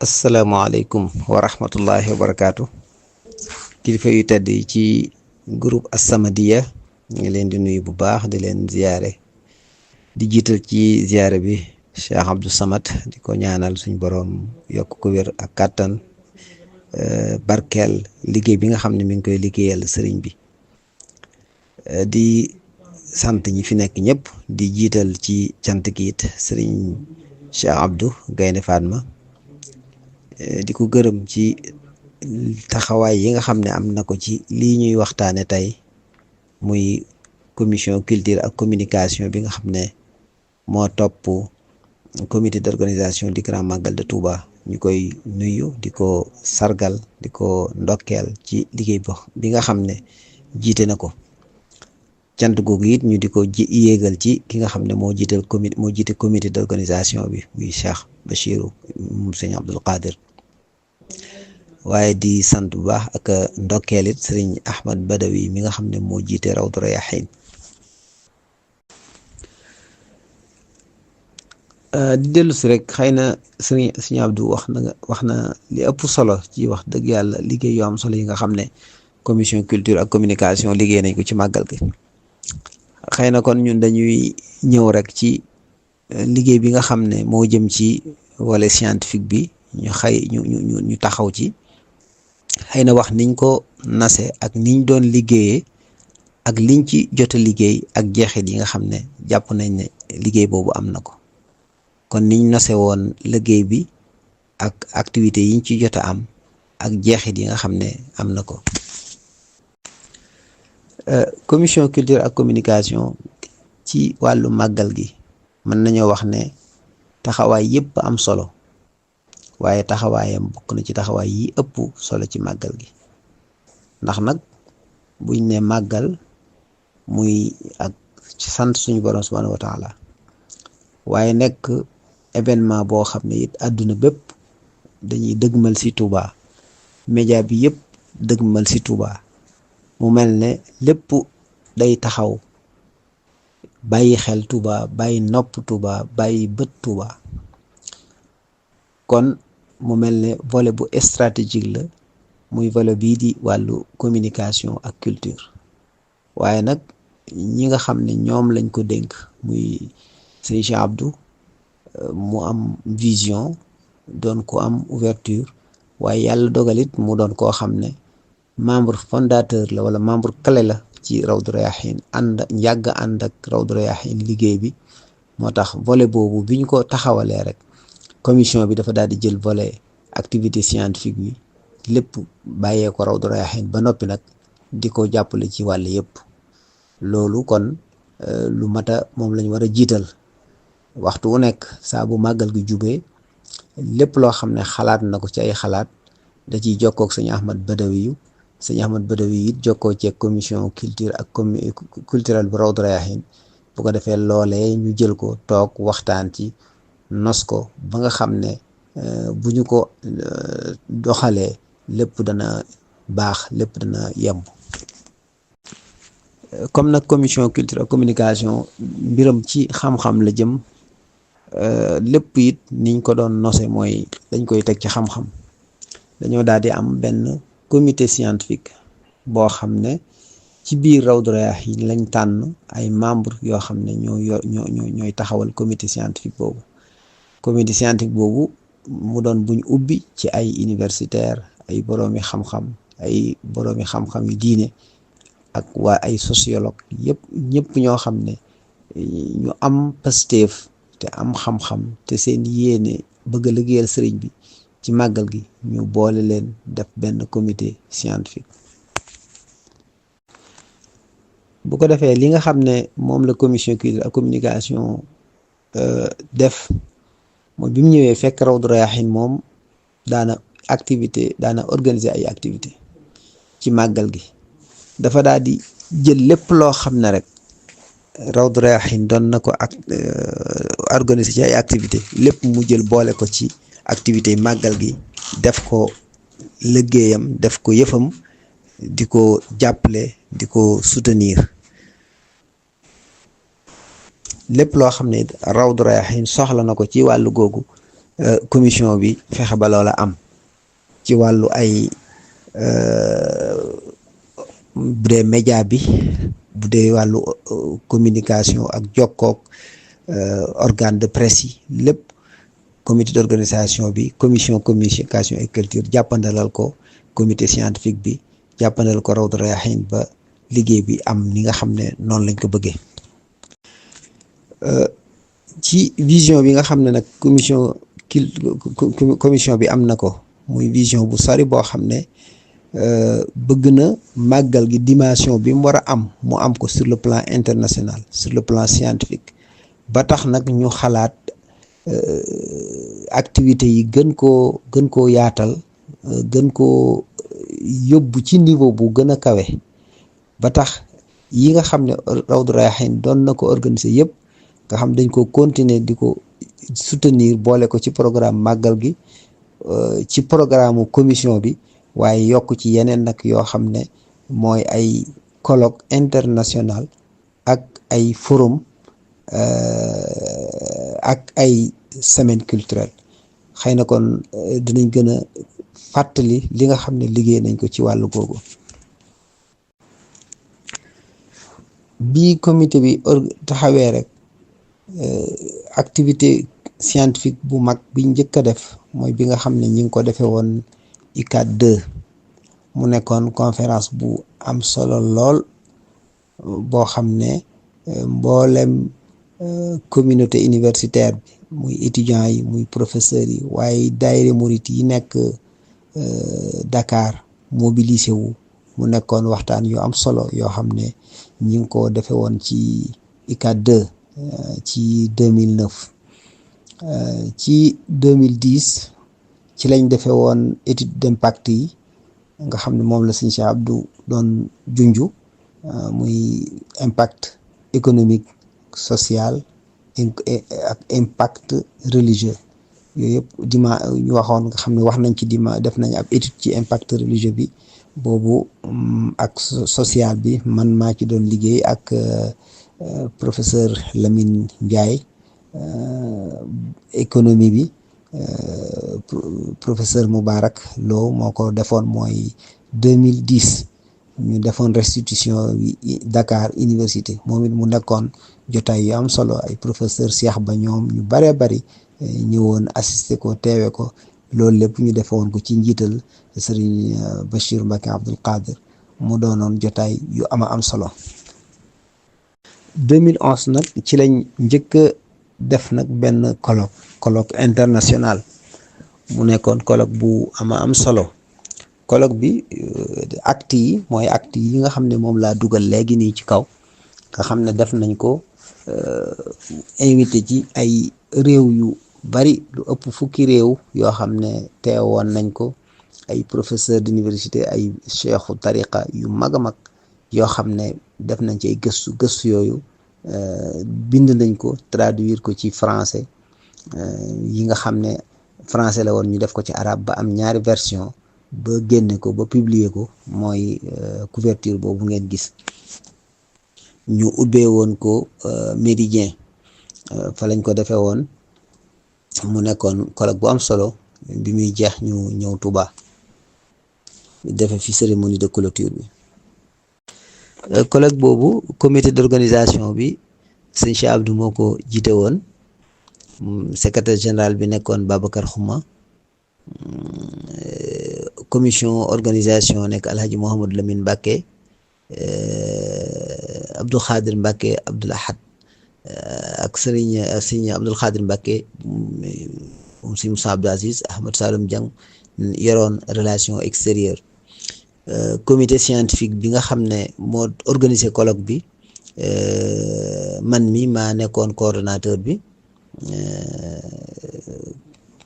asalaamaaleykum wa rahmatullahi wa barakaatu kilifa yu tedd yi ci groupe As-Samadiyya ñu ngi leen di nuyu bu baax di leen ziyaare di jiital ci ziyaare bi Cheikh Abdou Samad di ko ñaanal suñ boroom yokk ko wér ak kàttan barkeel liggéey bi nga xam ne mi ngi koy liggéeyal sëriñ bi di sant ñi fi nekk ñëpp di jiital ci cant gi it sëriñ Cheikh Abdou Gaynde Fatma di ko gërëm ci taxawaay yi nga xam ne am na ko ci lii ñuy waxtaane tey muy commission culture ak communication bi nga xam ne moo topp comité d'organisation du Grand Magal de Touba ñu koy nuyu di ko sargal di ko ndokkeel ci liggéey bi nga xam ne jiite na ko cant googu it ñu di ko yéegal ci ki nga xam ne moo jiite comité d'organisation bi muy Cheikh Bachirou moom sëñ Abdul Qadir waaye di sant bu baax ak ndokkeel it sëriñ Ahmad Badawi mi nga xam ne moo jiite Rawdu Rayaahiin di dellu si rek xëy na sëriñ Abdou wax na li ëpp solo ci wax dëgg yàlla liggéey yu am solo yi nga xam ne commission culture ak communication liggéey nañ ko ci màggal gi xëy na kon ñun dañuy ñëw rek ci liggéey bi nga xam ne moo jëm ci volet scientifique bi ñu taxaw ci xëy na wax niñ ko nase ak niñ doon liggéeyee ak liñ ci jot a liggéey ak jeexit yi nga xam ne jàpp nañ ne liggéey boobu am na ko kon niñ nase woon liggéey bi ak activités yiñ ci jot a am ak jeexit yi nga xam ne am na ko commission culture ak communication ci wàllu màggal gi mën nañoo wax ne taxawaay yëpp am solo waaye taxawaayam bokk na ci taxawaay yi ëpp solo ci màggal gi ndax nag buñ ne màggal muy ak ci sant suñu borom subhanahu wa taala waaye nekk événement boo xam ne it àdduna bépp dañuy dëgmal si Touba média bi yëpp dëgmal si Touba mu mel ne lépp day taxaw bàyyi xel Touba bàyyi nopp Touba bàyyi bët Touba kon mu mel ne volet bu stratégique la muy volet bii di wàllu communication ak culture waaye nag ñi nga xam ne ñoom lañ ko dénk muy sëñ Cheikh Abdou mu am vision doon ko am ouverture waaye yàlla dogalit mu doon koo xam ne membre fondateur la wala membre clé la ci Rawdu Rayaahiin yàgg ànd ak Rawdu Rayaahiin liggéey bi moo tax volet boobu bi ñu ko taxawalee rek commission bi dafa daal di jël volet activité scientifique bi lépp bàyyee ko Rawdu Rayaahiin ba noppi nag di ko jàppale ci wàll yëpp loolu kon lu mata moom lañ war a jiital waxtu wu nekk saa bu màggal gi jubee lépp loo xam ne xalaat na ko ci ay xalaat da ciy jokkoo ak sëñ Ahmad Badawi it jokkoo ci commission culture ak culturelle bu Rawdu Rayaahiin bu ko defee loolee ñu jël ko toog waxtaan ci nos ko ba nga xam ne bu ñu ko doxalee lépp dana baax lépp dana yemb comme nag commission culture ak communication mbiram ci xam-xam la jëm lépp it niñ ko doon nose mooy dañ koy teg ci xam-xam dañoo daal di am benn comité scientifique boo xam ne ci biir Rawdu Rayaahiin lañ tànn ay membres yoo xam ne ñooy taxawal comité scientifique boobu comité scientifique boobu mu doon buñ ubbi ci ay universitaire ay boroomi xam-xam yu diine ak waa ay sociologue ñëpp ñoo xam ne ñu am pasteef te am xam-xam te seen yéene bëgg a liggéeyal sëriñ bi ci màggal gi ñu boole leen def benn comité scientifique bu ko defee li nga xam ne moom la commission culture ak communication def mooy bi mu ñëwee fekk Rawdu Rayaahiin moom daana organiser ay activité ci màggal gi dafa daal di jël lépp loo xam ne rek Rawdu Rayaahiin doon na ko ak organiser ci ay activité lépp mu jël boole ko ci activité màggal gi def ko liggéeyam def ko yëfam di ko jàppale di ko soutenir lépp loo xam ne Rawdu Rayaahiin soxla na ko ci wàllu googu commission bi fexe ba loola am ci wàllu ay bu dee média bi, bu dee wàllu communication ak jokkook organe de presse yi lépp comité d'organisation bi, commission communication et culture jàppandalal ko comité scientifique bi, jàppandal ko Rawdu Rayaahiin ba liggéey bi am ni nga xam ne noonu lañ ko bëggee. Ci vision bi nga xam ne nag commission bi am na ko, muy vision bu sori boo xam ne bëgg na màggal gi dimension bi mu war a am mu am ko sur le plan international, sur le plan scientifique, ba tax nag ñu xalaat activités yi gën koo yaatal, gën koo yóbbu ci niveau bu gën a kawe, ba tax yi nga xam ne Rawdu Rayaahiin doon na ko organiser yëpp nga xam dañ ko continuer di ko soutenir boole ko ci programme màggal gi, ci programme commission bi, waaye yokk ci yeneen nag yoo xam ne mooy ay colloque international ak ay forum ak ay semaine culturelle. xëy na kon dinañ gën a fàttali li nga xam ne liggéey nañ ko ci wàllu googu. Bi comité bi taxawee rek activité scientifique bu mag bi njëkk a def mooy bi nga xam ne ñi ngi ko defee woon ICAD 2 mu nekkoon conférence bu am solo lool boo xam ne mboolem communauté universitaire bi, muy étudiants yi, muy professeurs yi, waaye daayira murit yi nekk Dakar mobilisé wu. mu nekkoon waxtaan yu am solo yoo xam ne ñi ngi ko defee woon ci ICAD 2 ci 2009. Ci 2010 ci lañ defee woon étude d'impact yi nga xam ne moom la sëñ Cheikh Abdou doon junju, muy impact économique, social ak impact religieux. yooyu yëpp ñu waxoon nga xam ne wax nañ ci def nañ ab étude ci impact religieux bi boobu ak social bi, man maa ci doon liggéey ak professeur Lamine Ndiaye. Économie bi professeur Moubarak Lo moo ko defoon, mooy 2010 ñu defoon restitution Dakar université, moom it mu nekkoon jotaay yu am solo, ay professeur Cheikh Ba ñoom ñu baree bari ñëwoon assister ko, teewe ko. loolu lépp ñu defoon ko ci njiital Serigne Bachir Mbacké Abdoul Qadir, mu doonoon jotaay yu am solo. 2011 nag ci lañ njëkk a def nag benn colloque international, mu nekkoon colloque bu am solo. colloque bi acte yi mooy acte yi nga xam ne moom laa dugal léegi nii ci kaw, nga xam ne def nañ ko invité ci ay réew yu bari, lu ëpp fukki réew yoo xam ne teewoon nañ ko, ay professeur d'université, ay cheikhu tariqa yu mag a mag yoo xam ne def nañ ci ay gëstu yooyu bind nañ ko, traduire ko ci français, yi nga xam ne français la woon ñu def ko ci arabe ba am ñaari version, ba génne ko ba publier ko, mooy couverture boobu ngeen gis. ñu ubbee woon ko Méridien, fa lañ ko defee woon, mu nekkoon colloque bu am solo. bi muy jeex ñu ñëw Touba defe fi cérémonie de clôture bi. colloque boobu comité d'organisation bi sëñ Cheikh Abdou moo ko jiite woon, secrétaire général bi nekkoon Babacar Xuma, commission organisation nekk Alhaji Mouhamadou Lamine Mbacké, Abdou Khadir Mbacké Abdoul Ahad, ak sëriñ Abdoul Khadir Mbacké moom si Moussa Abdou Aziz, Ahmad Saloum Diang yoroon relation extérieure. Comité scientifique bi nga xam ne moo organisé colloque bi, man mi maa nekkoon coordonnateur bi,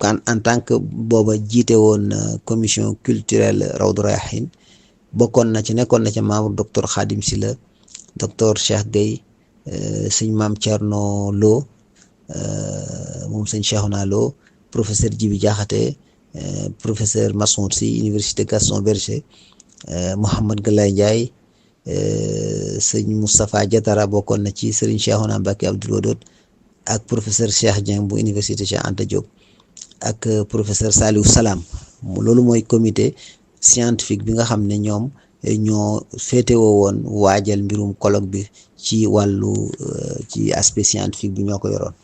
en tant que booba jiite woon commission culturelle Rawdu Rayaahiin. nekkoon na ci membre docteur Khadim Sylla, docteur Cheikh Gueye, sëñ Maam Thierno Lo, moom sëñ Cheikhouna Lo, professeur Djibi Diakhaté, professeur Massoud Sy université Gaston Berger, Mouhamad Galaye Ndiaye, sëñ Moustapha Diatara bokkoon na ci, sëriñ Cheikhouna Mbacké Abdoul Wadoud, ak professeur Cheikh Dieng bu université Cheikh Anta Diop. ak professeur Saliou Salam loolu mooy comité scientifique bi nga xam ne ñoom ñoo féetewoo woon waajal mbirum colloque bi ci wàllu ci aspect scientifique bi ñoo ko yoroon.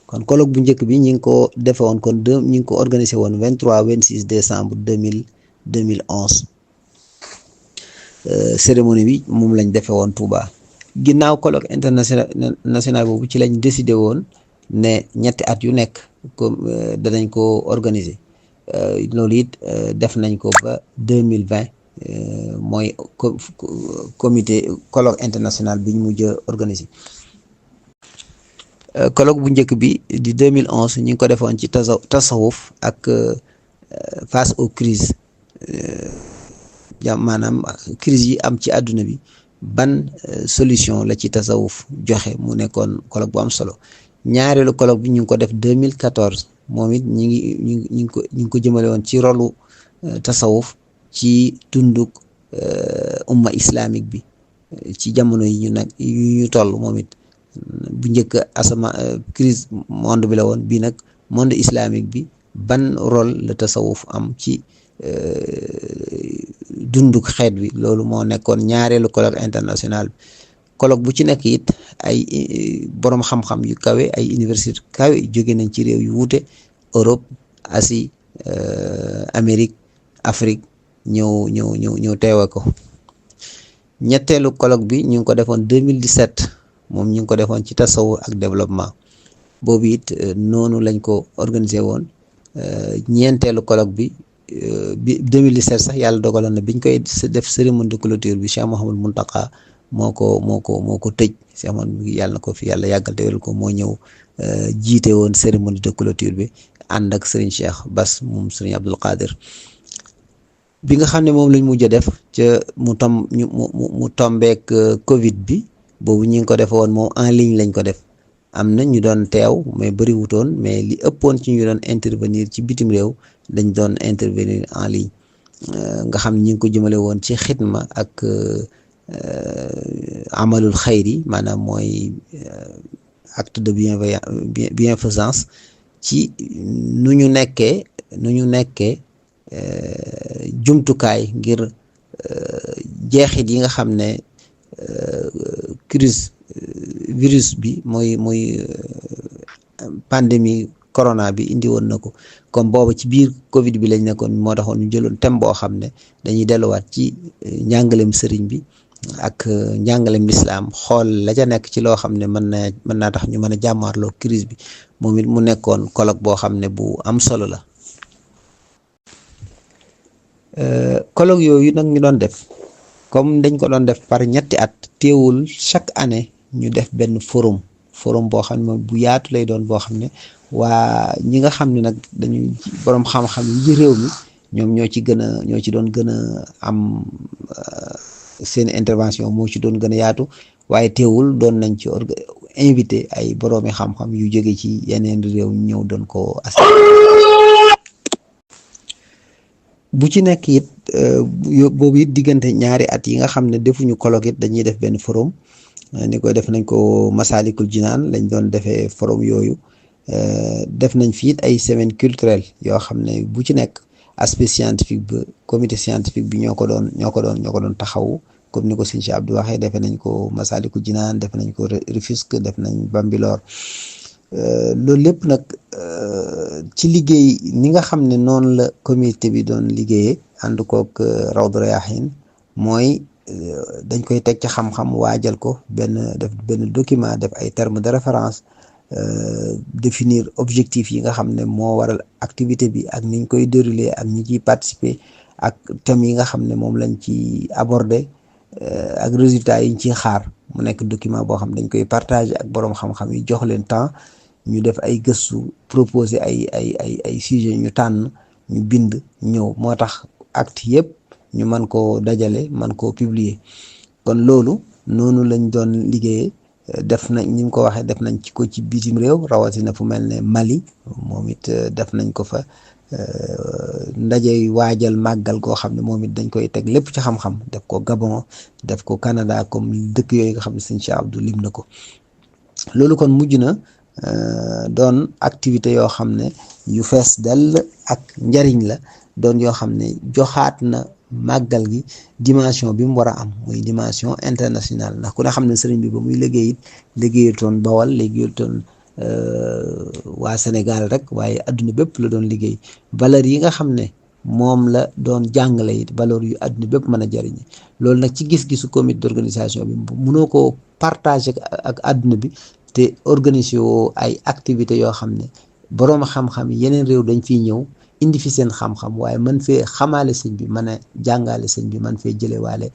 kon colloque bu njëkk bi ñi ngi ko defe woon kon ñi ngi ko organisé woon 23-26 décembre 2011 cérémonie bi moom lañ defe woon Touba. ginnaaw colloque international boobu ci lañ décidé woon ne ñetti at yu nekk comme danañ ko organiser loolu it def nañ ko ba 2020 mooy comité colloque international bi ñu mujj a organiser. colloque bu njëkk bi di 2011 ñu ngi ko defoon ci tasawuf ak face aux crises maanaam crise yi am ci àdduna bi ban solution la ci tasawuf joxe mu nekkoon colloque bu am solo. ñaareelu colloque bi ñu ngi ko def 2014 moom it ñu ngi ko jëmale woon ci rolu tasawuf ci dunduk umma islamique bi ci jamono yi ñu toll moom it bu njëkk crise monde bi la woon bii nag monde islamique bi ban rôle la tasawuf am ci dunduk xeet bi loolu moo nekkoon ñaareelu colloque international bi. colloque bu ci nekk it ay boroom xam-xam yu kawe ay université kawe jóge nañ ci réew yu wuute Europe Asie Amérique Afrique ñëw teewe ko. ñetteelu colloque bi ñu ngi ko defoon 2017 moom ñu ngi ko defoon ci tasawuf ak développement boobu it noonu lañ ko organisé woon. ñeenteelu colloque bi 2017 sax yàlla dogaloon na biñ koy def cérémonie de clôture bi Cheikh Mouhamadou Mountakha moo ko tëj Cheikh Mouhamadou yàlla na ko fi yàlla yàggal te wéral ko moo ñëw jiite woon cérémonie de clôture bi ànd ak Serigne Cheikh Bass moom Serigne Abdoul Qadir bi nga xam ne moom lañ mujj a def ca mu tombeek Covid bi boobu ñi ngi ko def woon moom en ligne lañ ko def am na ñu doon teew mais bëri wutoon mais li ëppoon ci ñu doon intervenir ci bitim réew dañ doon intervenir en ligne nga xam ñi ngi ko jëmale woon ci xidma ak amalul xayri maanaam mooy acte de bienfaisance ci nu ñu nekkee jumtukaay ngir jeexit yi nga xam ne virus bi mooy pandémie corona bi indi woon na ko comme booba ci biir Covid bi lañ nekkoon moo taxoon ñu jëloon thème boo xam ne dañuy delluwaat ci njàngalem sëriñ bi ak njàngalem lislaam xool la ca nekk ci loo xam ne mën naa tax ñu mën a jàmmaarloo crise bi moom it mu nekkoon colloque boo xam ne bu am solo la. colloque yooyu nag ñu doon def comme dañ ko doon def par ñetti at teewul chaque année ñu def benn forum boo xam ne moom bu yaatu lay doon boo xam ne waa ñi nga xam ne nag dañuy boroom xam-xam yi réew mi ñoom ñoo ci doon gën a am seen intervention moo ci doon gën a yaatu waaye teewul doon nañ ci invité ay boroomi xam-xam yu jóge ci yeneen réew ñëw doon ko as bu ci nekk it boobu it diggante ñaari at yi nga xam ne defuñu colloque it dañuy def benn forum ni koy def nañ ko Masalikul Jinaan lañ doon defee forum yooyu def nañ fi it ay semaine culturelle yoo xam ne bu ci nekk aspect scientifique ba comité scientifique bi ñoo ko doon taxawu comme ni ko sëñ Cheikh Abdou waxee defe nañ ko Masalikul Jinaan def nañ ko Rufisque def nañ Bambilor loolu lépp nag ci liggéey ni nga xam ne noonu la comité bi doon liggéeyee ànd kook Rawdu Rayaahin mooy dañ koy teg ci xam-xam waajal ko benn document def ay termes de référence définir objectif yi nga xam ne moo waral activité bi ak niñ koy dérouler ak ñi ciy participer ak thèmes yi nga xam ne moom lañ ci aborder ak résultats yi ñu ciy xaar mu nekk document boo xam dañ koy partager ak boroom xam-xam yi jox leen temps ñu def ay gëstu proposer ay sujets ñu tànn ñu bind ñëw moo tax acte yëpp ñu mën koo dajale mën koo publier kon loolu noonu lañ doon liggéeyee def nañ ni mu ko waxee def nañ ci ko ci bitim réew rawatina fu mel ne Mali moom it def nañ ko fa ndaje waajal màggal goo xam ne moom it dañ koy teg lépp ci xam-xam def ko Gabon def ko Canada comme dëkk yooyu nga xam ne sëñ Cheikh Abdou lim na ko loolu kon mujj na doon activité yoo xam ne yu fees dell ak njariñ la, doon yoo xam ne joxaat na màggal gi dimension bi mu war a am, muy dimension internationale. ndax ku ne xam ne sëriñ bi ba muy liggéey it liggéeyutoon Bawal, liggéeyutoon waa Sénégal rek, waaye adduna bépp la doon liggéey. valeur yi nga xam ne moom la doon jàngale it valeur yu adduna bépp mën a jariñe. loolu nag ci gis-gisu comité d'organisation bi mënoo koo partager ak adduna bi te organiser woo ay activités yoo xam ne boroom xam-xam yeneen réew dañ fiy ñëw indi fi seen xam-xam, waaye mën fee xamaale sëñ bi, mën a jàngale sëñ bi, mën fee jëlewaale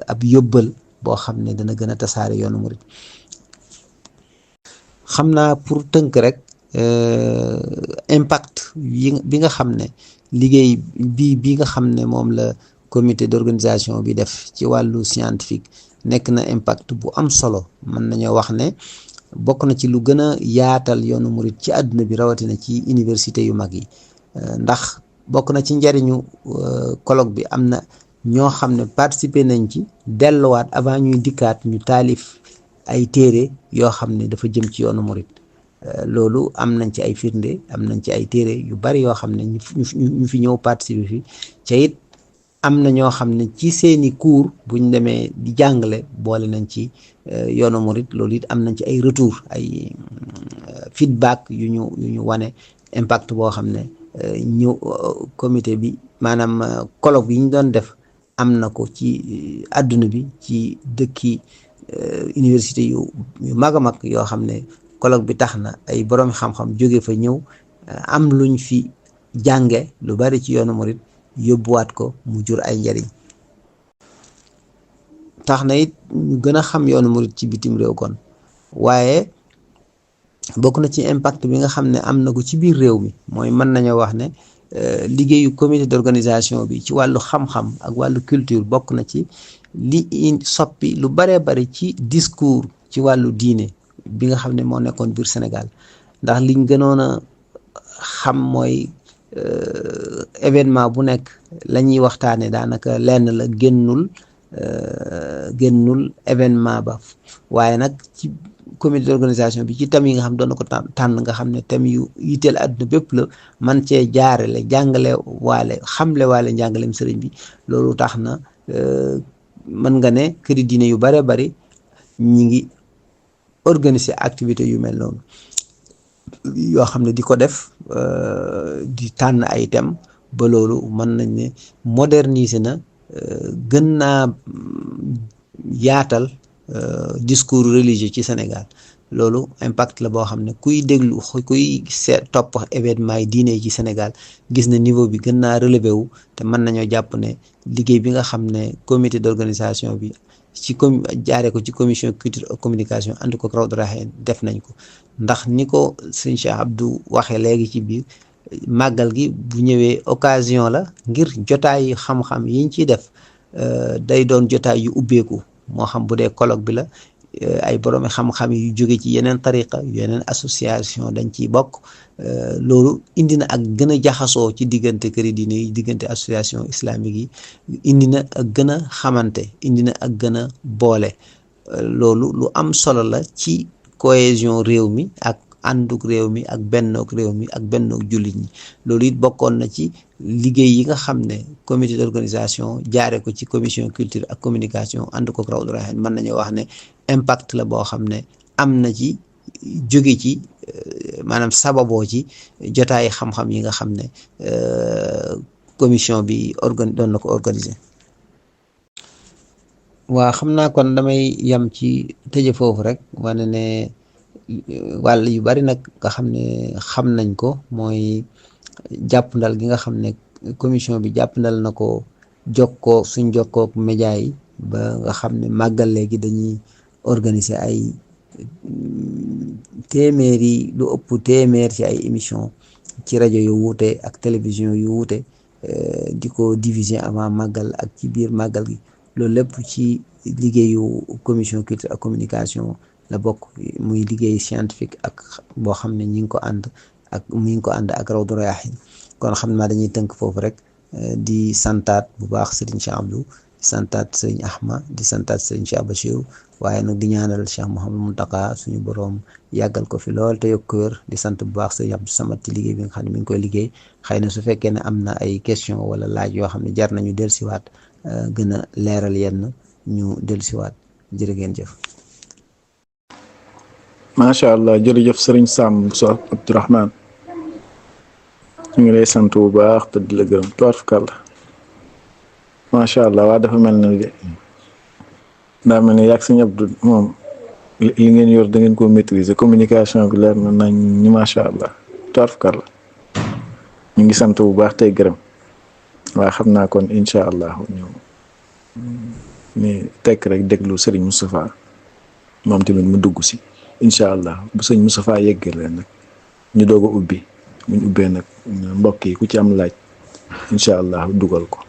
ab yóbbal boo xam ne dana gën a tasaare yoonu murit. xam naa pour tënk rek impact bi nga xam ne liggéey bi nga xam ne moom la comité d'organisation bi def ci wàllu scientifique nekk na impact bu am solo. mën nañoo wax ne bokk na ci lu gën a yaatal yoonu murit ci àdduna bi, rawatina ci université yu mag yi. ndax bokk na ci njariñu colloque bi, am na ñoo xam ne participer nañ ci delluwaat avant ñuy dikkaat ñu taalif ay téere yoo xam ne dafa jëm ci yoonu murit. loolu am nañ ci ay firnde, am nañ ci ay téere yu bari yoo xam ne ñu fi ñëw participer fi ca it am na ñoo xam ne ci seeni cours buñ demee di jàngale boole nañ ci yoonu murit. loolu it am nañ ci ay retour, ay feedback yu ñu wane impact boo xam ne ñu comité bi, maanaam colloque yi ñu doon def am na ko ci àdduna bi, ci dëkki université yu mag a mag yoo xam ne colloque bi tax na ay borom xam-xam jóge fa ñëw am luñ fi jànge lu bari ci yoonu murit, yóbbuwaat ko mu jur ay njariñ. tax na it ñu gën a xam yoonu murit ci bitim réew kon. waaye bokk na ci impact bi nga xam ne am na ko ci biir réew mi, mooy mën nañoo wax ne liggéeyu comité d'organisation bi ci wàllu xam-xam ak wàllu culture bokk na ci li soppi lu baree bari ci discours ci wàllu diine bi nga xam ne moo nekkoon biir Sénégal. ndax liñ gënoon a xam mooy événement bu nekk la ñuy waxtaane daanaka lenn la, génnul événement ba. waaye nag ci comité d'organisation bi ci thème yi nga xam doon na ko tànn, nga xam ne thème yu yitteel àdduna bépp la, man cee jaarale jàngale waale, xamle waale njàngaleem sëriñ bi. loolu tax na mën nga ne këri diine yu bare bari ñi ngi organiser activité yu mel noonu, yoo xam ne di ko def di tànn ay thème ba loolu mën nañ ne moderniser na, gën naa yaatal discours religieux ci Sénégal. loolu impact la boo xam ne kuy déglu, kuy topp événement yi diine yi ci Sénégal gis na niveau bi gën naa relevé wu. te mën nañoo jàpp ne liggéey bi nga xam ne comité d'organisation bi jaaree ko ci commission culture et communication ànd ko Rawdu Rayaahiin def nañ ko. ndax ni ko sëñ Cheikh Abdou waxee léegi ci biir, màggal gi bu ñëwee occasion la ngir jotaay xam-xam yiñ ciy def day doon jotaay yu ubbeeku, moo xam bu dee colloque bi la, ay boroomi xam-xam yu jóge ci yeneen tariqa, yeneen association dañ ciy bokk. loolu indi na ak gën a jaxasoo ci diggante këri diine yi, diggante association islamique yi, indi na ak gën a xamante, indi na ak gën a boole. loolu lu am solo la ci cohésion réew mi ak ànduk réew mi ak bennook réew mi ak bennook jullit ñi. loolu it bokkoon na ci liggéey yi nga xam ne comité d'organisation jaare ko ci commission culture ak communication ànd ko Rawdu Rayaahiin mën nañu wax ne impact la boo xam ne am na ci, jóge ci maanaam sababoo ci jotaay xam-xam yi nga xam ne commission bi doon na ko organiser. waa xam naa kon damay yam ci tëje foofu rek, wane ne wàll yu bari nag nga xam ne xam nañ ko, mooy jàppandal gi nga xam ne commission bi jàppandal na ko suñ jokkook média yi, ba nga xam ne màggal léegi dañuy organiser ay lu ëpp téeméer ci ay émission ci rajo yu wuute ak télévision yu wuute, di ko diffuser avant màggal ak ci biir màggal gi. loolu lépp ci liggéeyu commission culture ak communication la bokk, muy liggéey scientifique ak boo xam ne ñi ngi ko ànd ak Rawdu Rayaahiin. kon xam naa dañuy tënk foofu rek, di santaat bu baax Serigne Cheikh Abdou di santaat sëriñ Ahma di santaat sëriñ Cheikh Bachir waaye nag di ñaanal Cheikh Mouhamadou Mountakha suñu borom yàggal ko fi lool te yokk wér di sant bu baax sëriñ Abdou Samad ci liggéey bi nga xam ne mi ngi koy liggéey xëy na su fekkee ne am na ay question wala laaj yoo xam ne jar nañu dellusiwaat gën a leeral yenn ñu dellusiwaat jërë ngeen jëf. macha allah jërëjëf sëriñ Sam Bousso Abdourahmane ñu ngi lay sant bu baax te di la gërëm tubaarkalla macha allah waa dafa mel ne daa mel ne yàgg sëñ Abdou moom li ngeen yor da ngeen ko maîtriser communication bi leer na nañ ñi macha allah tubaarkalla ñu ngi sant bu baax tey gërëm waaye xam naa kon incha allah ñu ni tekk rek déglu sëriñ Moustapha moom tamit mu dugg si incha allah bu sëñ Moustapha yeggalee nag ñu doog a ubbi bu ñu ubbee nag mbokk yi ku ci am laaj incha allah dugal ko.